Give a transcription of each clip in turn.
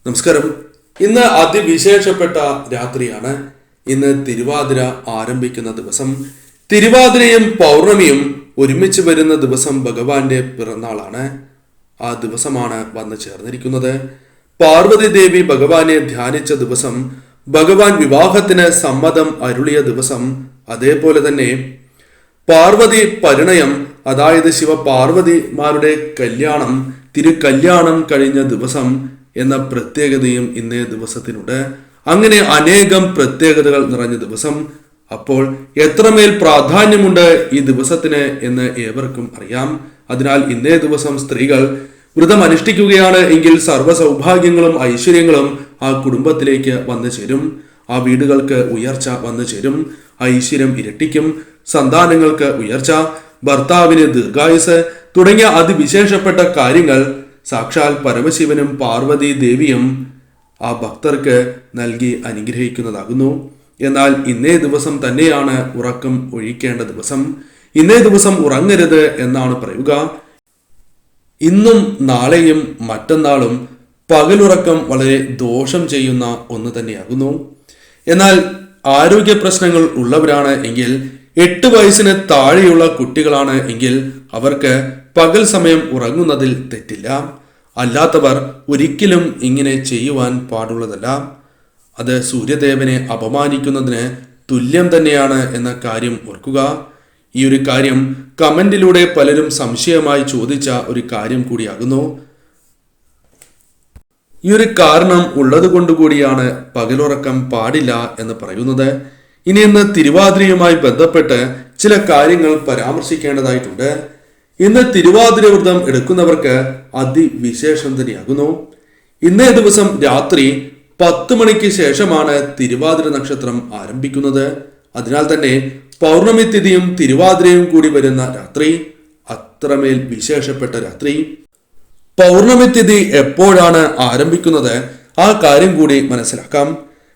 നമസ്കാരം. ഇന്ന് അതിവിശേഷപ്പെട്ട രാത്രിയാണ്. ഇന്ന് തിരുവാതിര ആരംഭിക്കുന്ന ദിവസം. തിരുവാതിരയും പൗർണമിയും ഒരുമിച്ച് വരുന്ന ദിവസം ഭഗവാന്റെ പിറന്നാളാണ്. ആ ദിവസമാണ് വന്നു ചേർന്നിരിക്കുന്നത്. പാർവതി ദേവി ഭഗവാനെ ധ്യാനിച്ച ദിവസം, ഭഗവാൻ വിവാഹത്തിന് സമ്മതം അരുളിയ ദിവസം, അതേപോലെ തന്നെ പാർവതി പരിണയം, അതായത് ശിവപാർവതിമാരുടെ കല്യാണം, തിരുക്കല്യാണം കഴിഞ്ഞ ദിവസം എന്ന പ്രത്യേകതയും ഇന്നേ ദിവസത്തിനുണ്ട്. അങ്ങനെ അനേകം പ്രത്യേകതകൾ നിറഞ്ഞ ദിവസം. അപ്പോൾ എത്രമേൽ പ്രാധാന്യമുണ്ട് ഈ ദിവസത്തിന് എന്ന് ഏവർക്കും അറിയാം. അതിനാൽ ഇന്നേ ദിവസം സ്ത്രീകൾ വ്രതം അനുഷ്ഠിക്കുകയാണ് എങ്കിൽ സർവ്വ സൗഭാഗ്യങ്ങളും ഐശ്വര്യങ്ങളും ആ കുടുംബത്തിലേക്ക് വന്നു ചേരും. ആ വീടുകൾക്ക് ഉയർച്ച വന്നു ചേരും. ഐശ്വര്യം ഇരട്ടിക്കും. സന്താനങ്ങൾക്ക് ഉയർച്ച, ഭർത്താവിന് ദീർഘായുസ് തുടങ്ങിയ അതിവിശേഷപ്പെട്ട കാര്യങ്ങൾ സാക്ഷാൽ പരമശിവനും പാർവതി ദേവിയും ആ ഭക്തർക്ക് നൽകി അനുഗ്രഹിക്കുന്നതാകുന്നു. എന്നാൽ ഇന്നേ ദിവസം തന്നെയാണ് ഉറക്കം ഒഴിക്കേണ്ട ദിവസം. ഇന്നേ ദിവസം ഉറങ്ങരുത് എന്നാണ് പറയുക. ഇന്നും നാളെയും മറ്റന്നാളും പകലുറക്കം വളരെ ദോഷം ചെയ്യുന്ന ഒന്ന് തന്നെയാകുന്നു. എന്നാൽ ആരോഗ്യ പ്രശ്നങ്ങൾ ഉള്ളവരാണ് എങ്കിൽ, 8 വയസ്സിന് താഴെയുള്ള കുട്ടികളാണ് എങ്കിൽ അവർക്ക് പകൽ സമയം ഉറങ്ങുന്നതിൽ തെറ്റില്ല. അല്ലാത്തവർ ഒരിക്കലും ഇങ്ങനെ ചെയ്യുവാൻ പാടുള്ളതല്ല. അത് സൂര്യദേവനെ അപമാനിക്കുന്നതിന് തുല്യം തന്നെയാണ് എന്ന കാര്യം ഓർക്കുക. ഈ ഒരു കാര്യം കമന്റിലൂടെ പലരും സംശയമായി ചോദിച്ച ഒരു കാര്യം കൂടിയാകുന്നു. ഈ ഒരു കാരണം ഉള്ളത് കൊണ്ടുകൂടിയാണ് പകലുറക്കം പാടില്ല എന്ന് പറയുന്നത്. ഇന്ന് തിരുവാതിരയുമായി ബന്ധപ്പെട്ട് ചില കാര്യങ്ങൾ പരാമർശിക്കേണ്ടതായിട്ടുണ്ട്. ഇന്ന് തിരുവാതിര വ്രതം എടുക്കുന്നവർക്ക് അതിവിശേഷം തന്നെയാകുന്നു. ഇന്നേ ദിവസം രാത്രി 10 മണിക്ക് ശേഷമാണ് തിരുവാതിര നക്ഷത്രം ആരംഭിക്കുന്നത്. അതിനാൽ തന്നെ പൗർണമി തിഥിയും തിരുവാതിരയും കൂടി വരുന്ന രാത്രി അത്രമേൽ വിശേഷപ്പെട്ട രാത്രി. പൗർണമി തിഥി എപ്പോഴാണ് ആരംഭിക്കുന്നത് ആ കാര്യം കൂടി മനസ്സിലാക്കാം.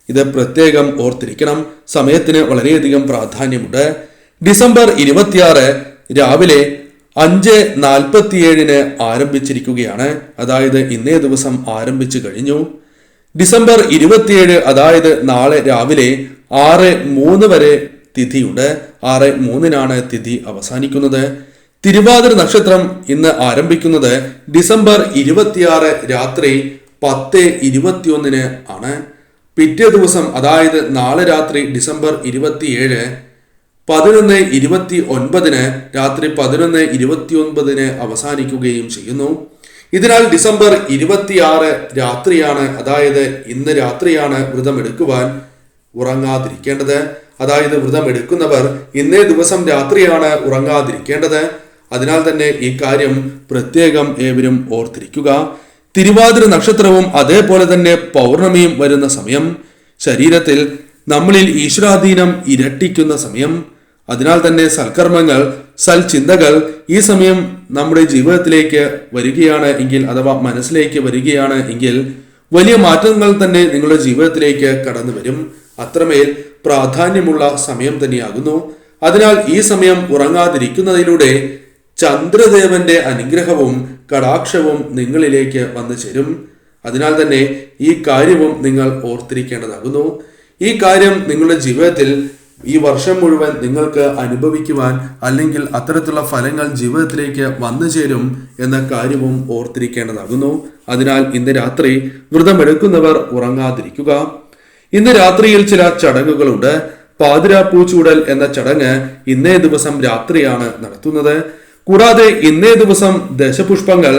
ഇത് പ്രത്യേകം ഓർത്തിരിക്കണം. സമയത്തിന് വളരെയധികം പ്രാധാന്യമുണ്ട്. ഡിസംബർ 26 രാവിലെ 5:47 ആരംഭിച്ചിരിക്കുകയാണ്. അതായത് ഇന്നേ ദിവസം ആരംഭിച്ചു കഴിഞ്ഞു. ഡിസംബർ 27 അതായത് നാളെ രാവിലെ 6:03 വരെ തിഥിയുണ്ട്. 6:03 തിഥി അവസാനിക്കുന്നത്. തിരുവാതിര നക്ഷത്രം ഇന്ന് ആരംഭിക്കുന്നത് ഡിസംബർ 26 രാത്രി 10:21 ആണ്. പിറ്റേ ദിവസം അതായത് നാളെ രാത്രി ഡിസംബർ 27 11:29 രാത്രി 11:29 അവസാനിക്കുകയും ചെയ്യുന്നു. ഇതിനാൽ ഡിസംബർ 26 രാത്രിയാണ്, അതായത് ഇന്ന് രാത്രിയാണ് വ്രതം എടുക്കുവാൻ ഉറങ്ങാതിരിക്കേണ്ടത്. അതായത് വ്രതം എടുക്കുന്നവർ ഇന്നേ ദിവസം രാത്രിയാണ് ഉറങ്ങാതിരിക്കേണ്ടത്. അതിനാൽ തന്നെ ഈ കാര്യം പ്രത്യേകം ഏവരും ഓർത്തിരിക്കുക. തിരുവാതിര നക്ഷത്രവും അതേപോലെ തന്നെ പൗർണമിയും വരുന്ന സമയം ശരീരത്തിൽ നമ്മളിൽ ഈശ്വരാധീനം ഇരട്ടിക്കുന്ന സമയം. അതിനാൽ തന്നെ സൽക്കർമ്മങ്ങൾ, സൽചിന്തകൾ ഈ സമയം നമ്മുടെ ജീവിതത്തിലേക്ക് വരികയാണ് എങ്കിൽ, അഥവാ മനസ്സിലേക്ക് വരികയാണ് എങ്കിൽ വലിയ മാറ്റങ്ങൾ തന്നെ നിങ്ങളുടെ ജീവിതത്തിലേക്ക് കടന്നു വരും. അത്രമേൽ പ്രാധാന്യമുള്ള സമയം തന്നെയാകുന്നു. അതിനാൽ ഈ സമയം ഉറങ്ങാതിരിക്കുന്നതിലൂടെ ചന്ദ്രദേവന്റെ അനുഗ്രഹവും കടാക്ഷവും നിങ്ങളിലേക്ക് വന്നു ചേരും. അതിനാൽ തന്നെ ഈ കാര്യവും നിങ്ങൾ ഓർത്തിരിക്കേണ്ടതാകുന്നു. ഈ കാര്യം നിങ്ങളുടെ ജീവിതത്തിൽ ഈ വർഷം മുഴുവൻ നിങ്ങൾക്ക് അനുഭവിക്കുവാൻ, അല്ലെങ്കിൽ അത്തരത്തിലുള്ള ഫലങ്ങൾ ജീവിതത്തിലേക്ക് വന്നു ചേരും എന്ന കാര്യവും ഓർത്തിരിക്കേണ്ടതാകുന്നു. അതിനാൽ ഇന്ന് രാത്രി വ്രതമെടുക്കുന്നവർ ഉറങ്ങാതിരിക്കുക. ഇന്ന് രാത്രിയിൽ ചില ചടങ്ങുകളുണ്ട്. പാതിരാപ്പൂ ചൂടൽ എന്ന ചടങ്ങ് ഇന്നേ ദിവസം രാത്രിയാണ് നടത്തുന്നത്. കൂടാതെ ഇന്നേ ദിവസം ദശപുഷ്പങ്ങൾ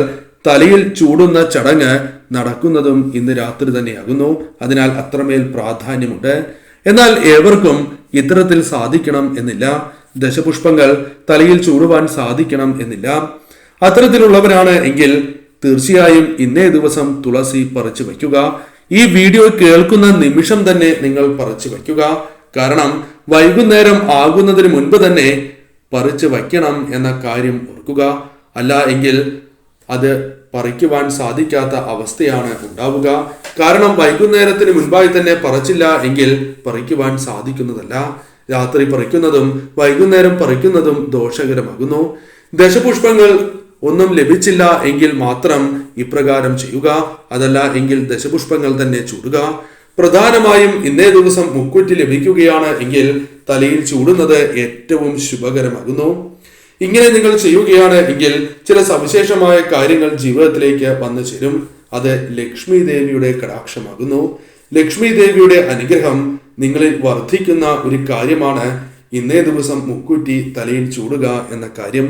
തലയിൽ ചൂടുന്ന ചടങ്ങ് നടക്കുന്നതും ഇന്ന് രാത്രി തന്നെയാകുന്നു. അതിനാൽ അത്രമേൽ പ്രാധാന്യമുണ്ട്. എന്നാൽ ഏവർക്കും ഇത്തരത്തിൽ സാധിക്കണം എന്നില്ല. ദശപുഷ്പങ്ങൾ തലയിൽ ചൂടുവാൻ സാധിക്കണം എന്നില്ല. അത്തരത്തിലുള്ളവരാണ് എങ്കിൽ തീർച്ചയായും ഇന്നേ ദിവസം തുളസി പറിച്ചു വയ്ക്കുക. ഈ വീഡിയോ കേൾക്കുന്ന നിമിഷം തന്നെ നിങ്ങൾ പറിച്ചു വയ്ക്കുക. കാരണം വൈകുന്നേരം ആകുന്നതിന് മുൻപ് തന്നെ പറിച്ചു വയ്ക്കണം എന്ന കാര്യം ഓർക്കുക. അല്ല എങ്കിൽ അത് പറിക്കുവാൻ സാധിക്കാത്ത അവസ്ഥയാണ് ഉണ്ടാവുക. കാരണം വൈകുന്നേരത്തിന് മുൻപായി തന്നെ പറിച്ചില്ല എങ്കിൽ പറിക്കുവാൻ സാധിക്കുന്നതല്ല. രാത്രി പറിക്കുന്നതും വൈകുന്നേരം പറിക്കുന്നതും ദോഷകരമാകുന്നു. ദശപുഷ്പങ്ങൾ ഒന്നും ലഭിച്ചില്ല എങ്കിൽ മാത്രം ഇപ്രകാരം ചെയ്യുക. അതല്ല എങ്കിൽ ദശപുഷ്പങ്ങൾ തന്നെ ചൂടുക. പ്രധാനമായും ഇന്നേ ദിവസം മുക്കുറ്റി ലഭിക്കുകയാണ് എങ്കിൽ തലയിൽ ചൂടുന്നത് ഏറ്റവും ശുഭകരമാകുന്നു. ഇങ്ങനെ നിങ്ങൾ ചെയ്യുകയാണ് എങ്കിൽ ചില സവിശേഷമായ കാര്യങ്ങൾ ജീവിതത്തിലേക്ക് വന്നു ചേരും. അത് ലക്ഷ്മി ദേവിയുടെ കടാക്ഷമാകുന്നു. ലക്ഷ്മി ദേവിയുടെ അനുഗ്രഹം നിങ്ങളിൽ വർദ്ധിക്കുന്ന ഒരു കാര്യമാണ് ഇന്നേ ദിവസം മുക്കുറ്റി തലയിൽ ചൂടുക എന്ന കാര്യം.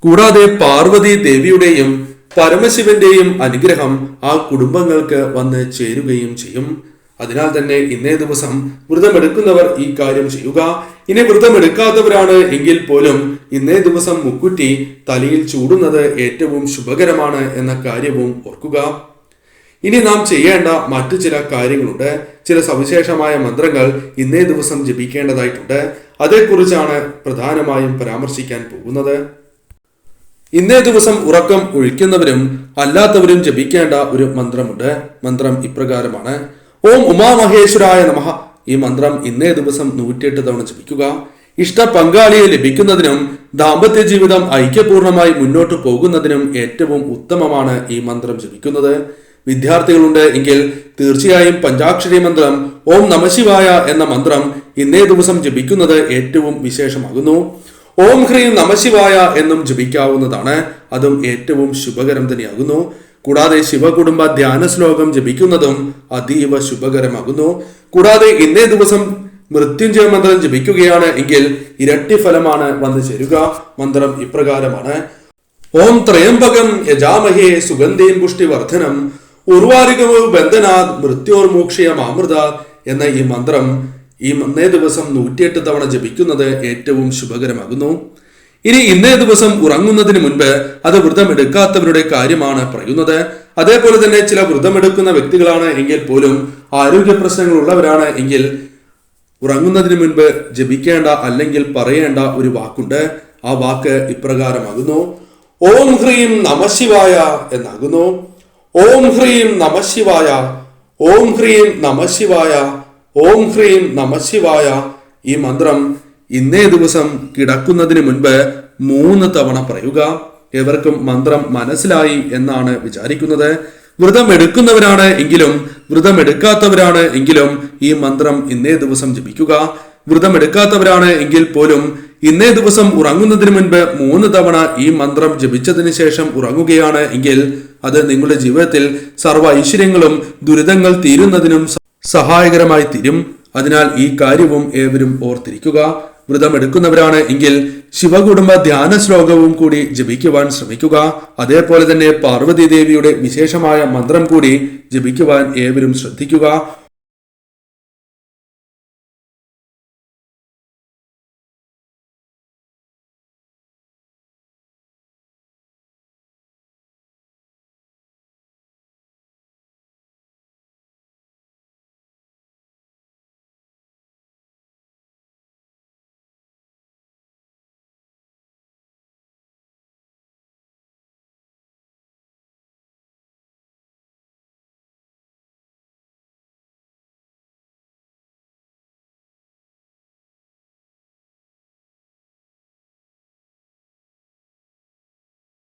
കൂടാതെ പാർവതി ദേവിയുടെയും പരമശിവന്റെയും അനുഗ്രഹം ആ കുടുംബങ്ങൾക്ക് വന്ന് ചേരുകയും ചെയ്യും. അതിനാൽ തന്നെ ഇന്നേ ദിവസം വ്രതമെടുക്കുന്നവർ ഈ കാര്യം ചെയ്യുക. ഇനി വ്രതമെടുക്കാത്തവരാണ് എങ്കിൽ പോലും ഇന്നേ ദിവസം മുക്കുറ്റി തലയിൽ ചൂടുന്നത് ഏറ്റവും ശുഭകരമാണ് എന്ന കാര്യവും ഓർക്കുക. ഇനി നാം ചെയ്യേണ്ട മറ്റു ചില കാര്യങ്ങളുണ്ട്. ചില സവിശേഷമായ മന്ത്രങ്ങൾ ഇന്നേ ദിവസം ജപിക്കേണ്ടതായിട്ടുണ്ട്. അതേക്കുറിച്ചാണ് പ്രധാനമായും പരാമർശിക്കാൻ പോകുന്നത്. ഇന്നേ ദിവസം ഉറക്കം ഒഴിക്കുന്നവരും അല്ലാത്തവരും ജപിക്കേണ്ട ഒരു മന്ത്രമുണ്ട്. മന്ത്രം ഇപ്രകാരമാണ്: ഓം ഉമാമഹേശ്വരായ നമഃ. ഈ മന്ത്രം ഇന്നേ ദിവസം 108 തവണ ജപിക്കുക. ഇഷ്ട പങ്കാളിയെ ലഭിക്കുന്നതിനും ദാമ്പത്യ ജീവിതം ഐക്യപൂർണമായി മുന്നോട്ട് പോകുന്നതിനും ഏറ്റവും ഉത്തമമാണ് ഈ മന്ത്രം ജപിക്കുന്നത്. വിദ്യാർത്ഥികളുണ്ട് എങ്കിൽ തീർച്ചയായും പഞ്ചാക്ഷരി മന്ത്രം ഓം നമഃശിവായ എന്ന മന്ത്രം ഇന്നേ ദിവസം ജപിക്കുന്നത് ഏറ്റവും വിശേഷമാകുന്നു. ഓം ഹ്രീം നമഃശിവായ എന്നും ജപിക്കാവുന്നതാണ്. അതും ഏറ്റവും ശുഭകരം തന്നെയാകുന്നു. കൂടാതെ ശിവകുടുംബ ധ്യാന ശ്ലോകം ജപിക്കുന്നതും അതീവ ശുഭകരമാകുന്നു. കൂടാതെ ഇന്നേ ദിവസം മൃത്യുഞ്ജയ മന്ത്രം ജപിക്കുകയാണ് എങ്കിൽ ഇരട്ടി ഫലമാണ് വന്നു ചേരുക. മന്ത്രം ഇപ്രകാരമാണ്: ഓം ത്രയംബകം യജാമഹേ സുഗന്ധീം പുഷ്ടിവർദ്ധനം ഉർവാരികമോ ബന്ധനാത് മൃത്യോർമോക്ഷയമാമൃത എന്ന ഈ മന്ത്രം ഇന്നേ ദിവസം 108 തവണ ജപിക്കുന്നത് ഏറ്റവും ശുഭകരമാകുന്നു. ഇനി ഇന്നേ ദിവസം ഉറങ്ങുന്നതിന് മുൻപ് അത് വ്രതമെടുക്കാത്തവരുടെ കാര്യമാണ് പറയുന്നത്. അതേപോലെ തന്നെ ചില വ്രതമെടുക്കുന്ന വ്യക്തികളാണ് എങ്കിൽ പോലും ആരോഗ്യ പ്രശ്നങ്ങൾ ഉള്ളവരാണ് എങ്കിൽ ഉറങ്ങുന്നതിന് മുൻപ് ജപിക്കേണ്ട അല്ലെങ്കിൽ പറയേണ്ട ഒരു വാക്കുണ്ട്. ആ വാക്ക് ഇപ്രകാരമാകുന്നു: ഓം ഹ്രീം നമഃശിവായ എന്നാകുന്നു. ഓം ഹ്രീം നമഃശിവായ, ഓം ഹ്രീം നമഃശിവായ, ഓം ഹ്രീം നമഃശിവായ. ഈ മന്ത്രം ഇന്നേ ദിവസം കിടക്കുന്നതിന് മുൻപ് 3 തവണ പറയുക. ഏവർക്കും മന്ത്രം മനസ്സിലായി എന്നാണ് വിചാരിക്കുന്നത്. വ്രതമെടുക്കുന്നവരാണ് എങ്കിലും വ്രതമെടുക്കാത്തവരാണ് എങ്കിലും ഈ മന്ത്രം ഇന്നേ ദിവസം ജപിക്കുക. വ്രതമെടുക്കാത്തവരാണ് എങ്കിൽ പോലും ഇന്നേ ദിവസം ഉറങ്ങുന്നതിന് മുൻപ് 3 തവണ ഈ മന്ത്രം ജപിച്ചതിന് ശേഷം ഉറങ്ങുകയാണ് എങ്കിൽ അത് നിങ്ങളുടെ ജീവിതത്തിൽ സർവ്വ ഐശ്വര്യങ്ങളും ദുരിതങ്ങൾ തീരുന്നതിനും സഹായകരമായി തീരും. അതിനാൽ ഈ കാര്യവും ഏവരും ഓർത്തിരിക്കുക. വ്രതമെടുക്കുന്നവരാണ് എങ്കിൽ ശിവകുടുംബ ധ്യാന ശ്ലോകവും കൂടി ജപിക്കുവാൻ ശ്രമിക്കുക. അതേപോലെ തന്നെ പാർവതി ദേവിയുടെ വിശേഷമായ മന്ത്രം കൂടി ജപിക്കുവാൻ ഏവരും ശ്രദ്ധിക്കുക.